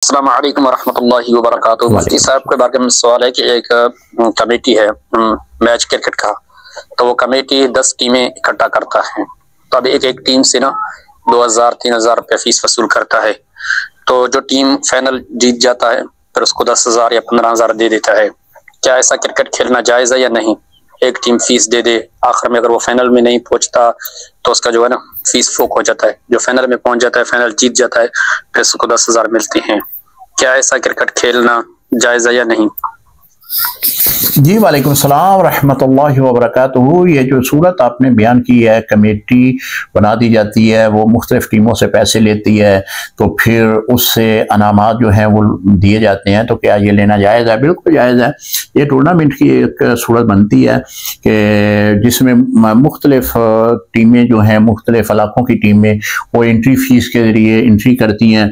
السلام علیکم ورحمۃ اللہ وبرکاتہ۔ مفتی صاحب کے بارے میں سوال ہے کہ ایک کمیٹی ہے میچ کرکٹ کا، تو وہ کمیٹی 10 ٹیمیں اکٹھا کرتا ہے، تو اب ایک ٹیم سے نا 2000-3000 روپے فیس وصول کرتا ہے، تو جو ٹیم فائنل جیت جاتا ہے پھر اس کو 10,000 یا 15,000 دے دیتا ہے۔ کیا ایسا کرکٹ کھیلنا جائز ہے یا نہیں؟ ایک ٹیم فیس دے دے، آخر میں اگر وہ فائنل میں نہیں پہنچتا تو اس کا جو ہے نا فیس فوق ہو جاتا ہے، جو فائنل میں پہنچ جاتا ہے، فائنل جیت جاتا ہے، پھر اس کو 10,000 ملتے ہیں۔ کیا ایسا کرکٹ کھیلنا جائز ہے یا نہیں؟ جی وعلیکم السلام ورحمۃ اللہ وبرکاتہ۔ یہ جو صورت آپ نے بیان کی ہے، کمیٹی بنا دی جاتی ہے، وہ مختلف ٹیموں سے پیسے لیتی ہے، تو پھر اس سے انعامات جو ہیں وہ دیے جاتے ہیں، تو کیا یہ لینا جائز ہے؟ بالکل جائز ہے۔ یہ ٹورنامنٹ کی ایک صورت بنتی ہے کہ جس میں مختلف ٹیمیں جو ہیں، مختلف علاقوں کی ٹیمیں وہ انٹری فیس کے ذریعے انٹری کرتی ہیں،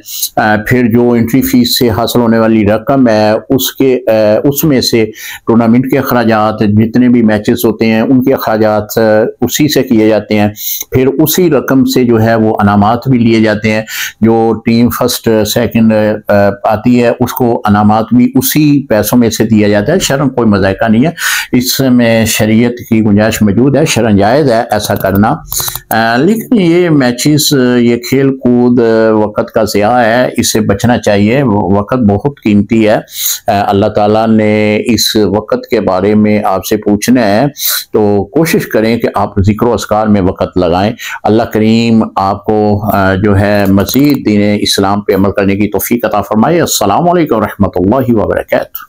پھر جو انٹری فیس سے حاصل ہونے والی رقم ہے اس میں سے ٹورنامنٹ کے اخراجات، جتنے بھی میچز ہوتے ہیں ان کے اخراجات اسی سے کیے جاتے ہیں، پھر اسی رقم سے جو ہے وہ انعامات بھی لیے جاتے ہیں۔ جو ٹیم فرسٹ سیکنڈ آتی ہے اس کو انعامات بھی اسی پیسوں میں سے دیا جاتا ہے۔ شرعاً کوئی مذائقہ نہیں ہے، اس میں شریعت کی گنجائش موجود ہے، شرعاً جائز ہے ایسا کرنا۔ لیکن یہ میچز، یہ کھیل کود وقت کا ضیاع ہے، اس سے بچنا چاہیے۔ وقت بہت قیمتی ہے، اللہ تعالیٰ نے اس وقت کے بارے میں آپ سے پوچھنا ہے، تو کوشش کریں کہ آپ ذکر و اذکار میں وقت لگائیں۔ اللہ کریم آپ کو جو ہے مزید دین اسلام پہ عمل کرنے کی توفیق عطا فرمائے۔ السلام علیکم ورحمۃ اللہ وبرکاتہ۔